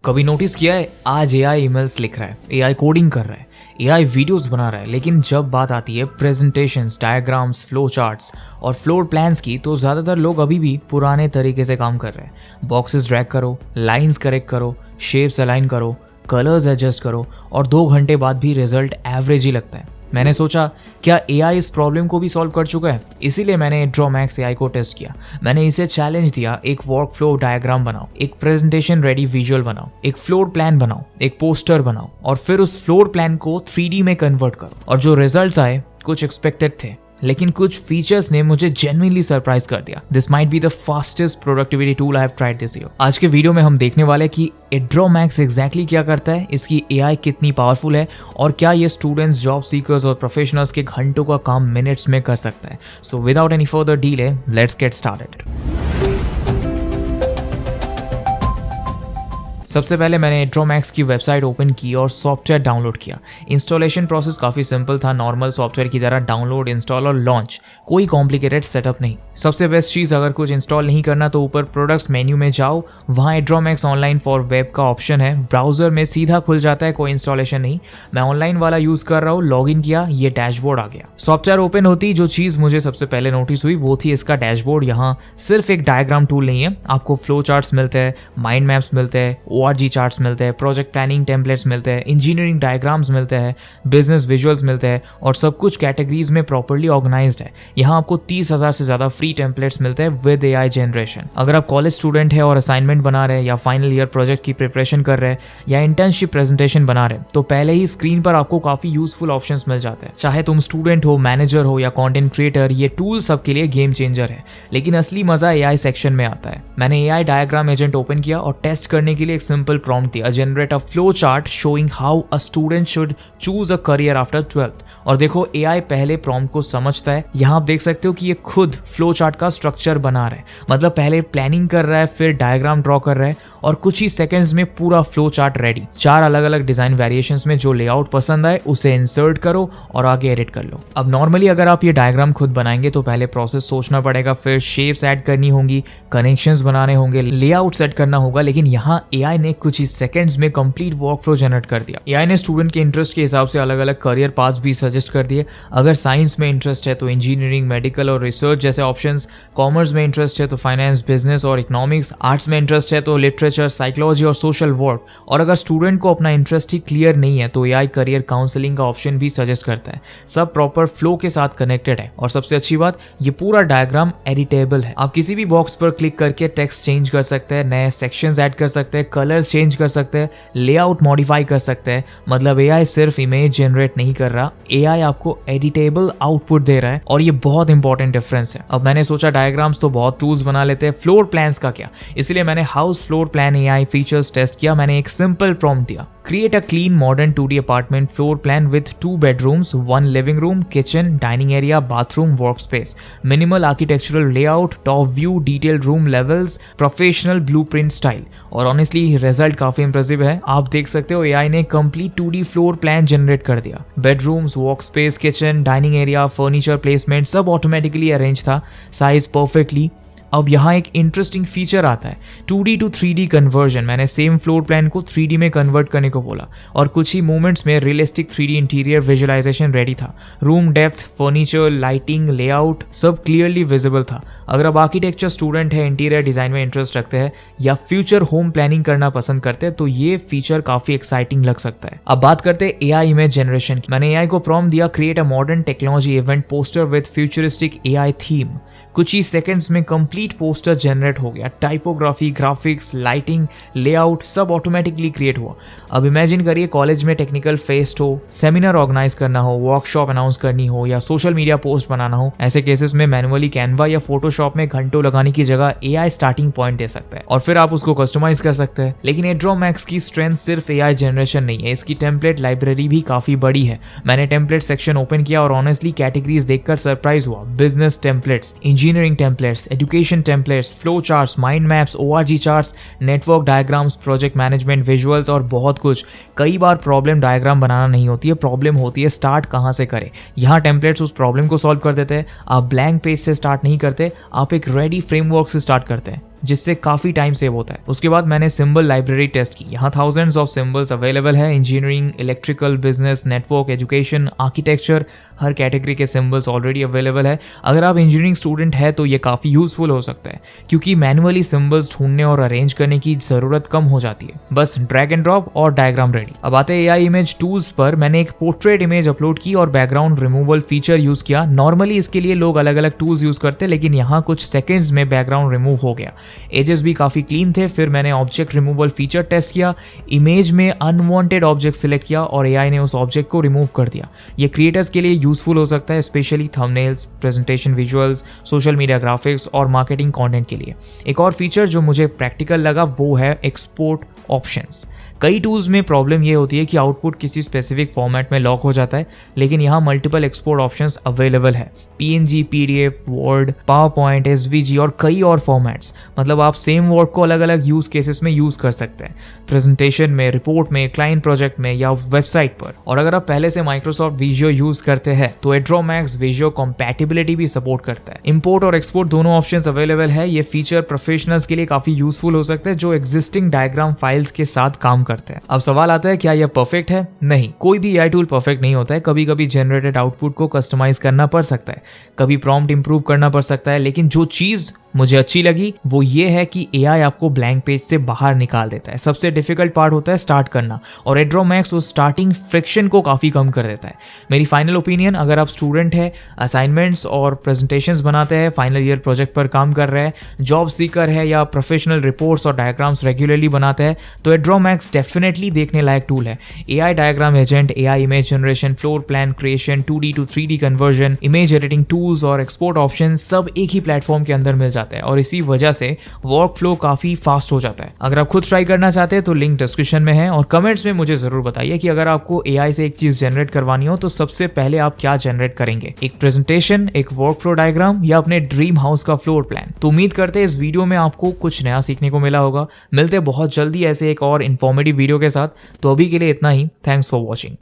कभी नोटिस किया है, आज एआई ईमेल्स लिख रहा है, एआई कोडिंग कर रहा है, एआई वीडियोस बना रहा है, लेकिन जब बात आती है प्रेजेंटेशंस, डायग्राम्स, फ्लो चार्ट्स और फ्लोर प्लान्स की, तो ज़्यादातर लोग अभी भी पुराने तरीके से काम कर रहे हैं। बॉक्सेस ड्रैग करो, लाइंस करेक्ट करो, शेप्स अलाइन करो, कलर्स एडजस्ट करो और 2 घंटे बाद भी रिजल्ट एवरेज ही लगता है। मैंने सोचा क्या एआई इस प्रॉब्लम को भी सॉल्व कर चुका है, इसीलिए मैंने ड्रॉमैक्स एआई को टेस्ट किया। मैंने इसे चैलेंज दिया, एक वर्क फ्लो डायग्राम बनाओ, एक प्रेजेंटेशन रेडी विजुअल बनाओ, एक फ्लोर प्लान बनाओ, एक पोस्टर बनाओ और फिर उस फ्लोर प्लान को 3D में कन्वर्ट करो। और जो रिजल्ट्स आए कुछ एक्सपेक्टेड थे, लेकिन कुछ फीचर्स ने मुझे जेन्युइनली सरप्राइज कर दिया। This might be the fastest productivity tool I have tried this year. आज के वीडियो में हम देखने वाले कि ड्रॉमैक्स एग्जैक्टली क्या करता है, इसकी एआई कितनी पावरफुल है और क्या ये स्टूडेंट्स, जॉब सीकर्स और प्रोफेशनल्स के घंटों का काम मिनट्स में कर सकता है। So without any further delay, let's get started. सबसे पहले मैंने ड्रॉमैक्स की वेबसाइट ओपन की और सॉफ्टवेयर डाउनलोड किया। इंस्टॉलेशन प्रोसेस काफ़ी सिंपल था, नॉर्मल सॉफ्टवेयर की तरह डाउनलोड, इंस्टॉल और लॉन्च, कोई कॉम्प्लिकेटेड सेटअप नहीं। सबसे बेस्ट चीज़, अगर कुछ इंस्टॉल नहीं करना तो ऊपर प्रोडक्ट्स मेन्यू में जाओ, वहाँ ड्रॉमैक्स ऑनलाइन फॉर वेब का ऑप्शन है, ब्राउजर में सीधा खुल जाता है, कोई इंस्टॉलेशन नहीं। मैं ऑनलाइन वाला यूज़ कर रहा हूँ, लॉग इन किया, ये डैशबोर्ड आ गया। सॉफ्टवेयर ओपन होती जो चीज़ मुझे सबसे पहले नोटिस हुई वो थी इसका डैशबोर्ड। यहाँ सिर्फ एक डायग्राम टूल नहीं है, आपको फ्लो चार्ट्स मिलते हैं, माइंड मैप्स मिलते हैं, ORG चार्ट्स मिलते हैं, प्रोजेक्ट प्लानिंग टेम्पलेट्स मिलते हैं, इंजीनियरिंग डायग्राम्स मिलते हैं, बिजनेस विजुअल्स मिलते हैं और सब कुछ कैटेगरीज में प्रॉपर्ली ऑर्गेनाइज्ड है। यहाँ आपको 30,000 से ज़्यादा फ्री टेम्पलेट्स मिलते हैं विद एआई जनरेशन। अगर आप कॉलेज स्टूडेंट है और असाइनमेंट बना रहे हैं या फाइनल ईयर प्रोजेक्ट की प्रिपरेशन कर रहे हैं या इंटर्नशिप प्रेजेंटेशन बना रहे हैं, तो पहले ही स्क्रीन पर आपको काफ़ी यूजफुल ऑप्शंस मिल जाते हैं। चाहे तुम स्टूडेंट हो, मैनेजर हो या कॉन्टेंट क्रिएटर, ये टूल सबके लिए गेम चेंजर है। लेकिन असली मजा एआई सेक्शन में आता है। मैंने एआई डायग्राम एजेंट ओपन किया और टेस्ट करने के लिए एक सिंपल प्रॉम्प्ट दिया, generate a flow chart showing how a student should choose a career after 12th। और देखो एआई पहले प्रॉम्प्ट को समझता है। यहाँ आप देख सकते हो कि ये खुद फ्लो चार्ट का स्ट्रक्चर बना रहा है, मतलब पहले प्लानिंग कर रहा है, फिर डायग्राम ड्रॉ कर रहा है और कुछ ही सेकंड्स में पूरा फ्लो चार्ट रेडी। 4 अलग अलग डिजाइन वेरिएशंस में जो लेआउट पसंद आए उसे इंसर्ट करो और आगे एडिट कर लो। अब नॉर्मली अगर आप ये डायग्राम खुद बनाएंगे तो पहले प्रोसेस सोचना पड़ेगा, फिर शेप्स ऐड करनी होंगी, कनेक्शंस बनाने होंगे, लेआउट सेट करना होगा। लेकिन यहाँ एआई ने कुछ ही सेकंड्स में कंप्लीट वर्क फ्लो जनरेट कर दिया। एआई ने स्टूडेंट के इंटरेस्ट के हिसाब से अलग अलग करियर पाथ्स भी सजेस्ट कर दिए। अगर साइंस में इंटरेस्ट है तो इंजीनियरिंग, मेडिकल और रिसर्च जैसे ऑप्शंस, कॉमर्स में इंटरेस्ट है तो फाइनेंस, बिजनेस और इकोनॉमिक्स, आर्ट्स में इंटरेस्ट है तो लिटरेचर, साइकोलॉजी और सोशल वर्क। और अगर स्टूडेंट को अपना इंटरेस्ट ही क्लियर नहीं है तो एआई करियर काउंसलिंग का ऑप्शन भी सजेस्ट करता है। सब प्रॉपर फ्लो के साथ कनेक्टेड है और सबसे अच्छी बात, ये पूरा डायग्राम एडिटेबल है। आप किसी भी बॉक्स पर क्लिक करके टेक्स्ट चेंज कर सकते हैं, नए सेक्शंस ऐड कर सकते हैं, कलर्स चेंज कर सकते हैं, लेआउट मॉडिफाई कर सकते हैं। मतलब एआई सिर्फ इमेज जनरेट नहीं कर रहा, एआई आपको एडिटेबल आउटपुट दे रहा है और ये बहुत इंपॉर्टेंट डिफरेंस है। अब मैंने सोचा डायग्राम्स तो बहुत टूल्स बना लेते हैं, फ्लोर प्लान्स का क्या, इसलिए मैंने house floor plan AI features test किया। मैंने एक सिंपल प्रॉम्प्ट दिया, create a clean modern 2D apartment floor plan with 2 bedrooms, 1 living room, kitchen, dining area, bathroom, work space, minimal architectural layout, top view, detailed room levels, professional blueprint style. और honestly result काफी impressive है। आप देख सकते हो AI ने complete 2D floor plan generate कर दिया। Bedrooms, work space, kitchen, dining area, furniture placement सब ऑटोमेटिकली अरेंज था, साइज परफेक्टली। अब यहाँ एक इंटरेस्टिंग फीचर आता है, 2D to 3D कन्वर्जन। मैंने सेम फ्लोर प्लान को 3D में कन्वर्ट करने को बोला और कुछ ही मोमेंट्स में realistic 3D interior visualisation ready था। Room depth, furniture, lighting, layout सब क्लियरली विजिबल था। अगर आप आर्किटेक्चर स्टूडेंट है, इंटीरियर डिजाइन में इंटरेस्ट रखते हैं या फ्यूचर होम प्लानिंग करना पसंद करते हैं तो ये फीचर काफी एक्साइटिंग लग सकता है। अब बात करते हैं एआई इमेज जनरेशन की। मैंने एआई को प्रॉम्प्ट दिया, create a modern technology event poster with futuristic AI theme. कुछ ही सेकंड्स में कंप्लीट पोस्टर जनरेट हो गया। टाइपोग्राफी, ग्राफिक्स, लाइटिंग, लेआउट सब ऑटोमेटिकली क्रिएट हुआ। अब इमेजिन करिए कॉलेज में टेक्निकल फेस्ट हो, सेमिनार ऑर्गेनाइज करना हो, वर्कशॉप अनाउंस करनी हो या सोशल मीडिया पोस्ट बनाना हो। ऐसे केसेस में मैनुअली कैनवा या फोटोशॉप में घंटों लगाने की जगह एआई स्टार्टिंग पॉइंट दे सकता है और फिर आप उसको कस्टमाइज कर सकते हैं। लेकिन ड्रॉमैक्स की स्ट्रेंथ सिर्फ एआई जनरेशन नहीं है, इसकी टेम्पलेट लाइब्रेरी भी काफी बड़ी है। मैंने टेम्पलेट सेक्शन ओपन किया और ऑनेस्टली कैटेगरीज देखकर सरप्राइज हुआ। Business templates, engineering templates, education templates, flow charts, mind maps, ORG charts, network diagrams, project management, visuals और बहुत कुछ। कई बार प्रॉब्लम डायग्राम बनाना नहीं होती है, प्रॉब्लम होती है स्टार्ट कहाँ से करें। यहाँ टेम्पलेट्स उस प्रॉब्लम को सॉल्व कर देते हैं। आप ब्लैंक पेज से स्टार्ट नहीं करते, आप एक रेडी फ्रेमवर्क से स्टार्ट करते हैं। जिससे काफी टाइम सेव होता है। उसके बाद मैंने सिंबल लाइब्रेरी टेस्ट की। यहाँ थाउजेंड्स ऑफ सिंबल्स अवेलेबल है। Engineering, electrical, business, network, education, architecture, हर कैटेगरी के सिंबल्स ऑलरेडी अवेलेबल है। अगर आप इंजीनियरिंग स्टूडेंट है तो ये काफ़ी यूजफुल हो सकता है, क्योंकि मैनुअली सिंबल्स ढूंढने और अरेंज करने की ज़रूरत कम हो जाती है। बस ड्रैग एंड ड्रॉप और डायग्राम रेडी। अब आते हैं एआई इमेज टूल्स पर। मैंने एक पोर्ट्रेट इमेज अपलोड की और बैकग्राउंड रिमूवल फीचर यूज़ किया। नॉर्मली इसके लिए लोग अलग अलग टूल्स यूज़ करते हैं, लेकिन यहाँ कुछ सेकेंड्स में बैकग्राउंड रिमूव हो गया। एजेस भी काफ़ी क्लीन थे। फिर मैंने ऑब्जेक्ट रिमूवल फीचर टेस्ट किया, इमेज में अनवांटेड ऑब्जेक्ट सिलेक्ट किया और एआई ने उस ऑब्जेक्ट को रिमूव कर दिया। ये क्रिएटर्स के लिए यूजफुल हो सकता है, specially thumbnails, presentation visuals, social media graphics और मार्केटिंग कंटेंट के लिए। एक और फीचर जो मुझे प्रैक्टिकल लगा वो है एक्सपोर्ट ऑप्शंस। कई टूल्स में प्रॉब्लम ये होती है कि आउटपुट किसी स्पेसिफिक फॉर्मेट में लॉक हो जाता है, लेकिन यहाँ मल्टीपल एक्सपोर्ट ऑप्शंस अवेलेबल है। PNG, PDF, word, PowerPoint, SVG और कई और फॉर्मेट्स। मतलब आप सेम वर्ड को अलग अलग यूज केसेस में यूज कर सकते हैं, प्रेजेंटेशन में, रिपोर्ट में, क्लाइंट प्रोजेक्ट में या वेबसाइट पर। और अगर आप पहले से माइक्रोसॉफ्ट विजुअल यूज करते हैं तो एड्रो मैक्स विजुअल कंपैटिबिलिटी भी सपोर्ट करता है। इंपोर्ट और एक्सपोर्ट दोनों ऑप्शंस अवेलेबल है। ये फीचर प्रोफेशनल्स के लिए काफी यूजफुल हो सकता है जो एग्जिस्टिंग डायग्राम फाइल्स के साथ काम करते हैं। अब सवाल आता है, क्या यह परफेक्ट है? नहीं, कोई भी एआई टूल परफेक्ट नहीं होता है। कभी कभी जनरेटेड आउटपुट को कस्टमाइज करना पड़ सकता है, कभी प्रॉम्प्ट इंप्रूव करना पड़ सकता है, लेकिन जो चीज मुझे अच्छी लगी वो ये है कि एआई आपको ब्लैंक पेज से बाहर निकाल देता है। सबसे डिफिकल्ट पार्ट होता है स्टार्ट करना, और एड्रो मैक्स उस स्टार्टिंग फ्रिक्शन को काफ़ी कम कर देता है। मेरी फाइनल ओपिनियन, अगर आप स्टूडेंट है, असाइनमेंट्स और प्रेजेंटेशंस बनाते हैं, फाइनल ईयर प्रोजेक्ट पर काम कर रहे हैं, जॉब सीकर है या प्रोफेशनल रिपोर्ट्स और डायग्राम्स रेगुलरली बनाते हैं, तो एड्रो मैक्स डेफिनेटली देखने लायक टूल है। AI diagram agent, AI image generation, floor plan creation, 2D to 3D conversion, image editing tools और एक्सपोर्ट ऑप्शन सब एक ही प्लेटफॉर्म के अंदर मिल जाते हैं, और इसी वजह से वर्क फ्लो काफी फास्ट हो जाता है। अगर आप खुद ट्राई करना चाहते हैं तो लिंक डिस्क्रिप्शन में है, और कमेंट्स में मुझे जरूर बताइए कि अगर आपको एआई से एक चीज जनरेट करवानी हो तो सबसे पहले आप क्या जनरेट करेंगे, एक प्रेजेंटेशन, एक वर्क फ्लो डायग्राम या अपने ड्रीम हाउस का फ्लोर प्लान। तो उम्मीद करते हैं इस वीडियो में आपको कुछ नया सीखने को मिला होगा। मिलते हैं बहुत जल्दी ऐसे एक और इन्फॉर्मेटिव वीडियो के साथ। तो अभी के लिए इतना ही। Thanks for watching.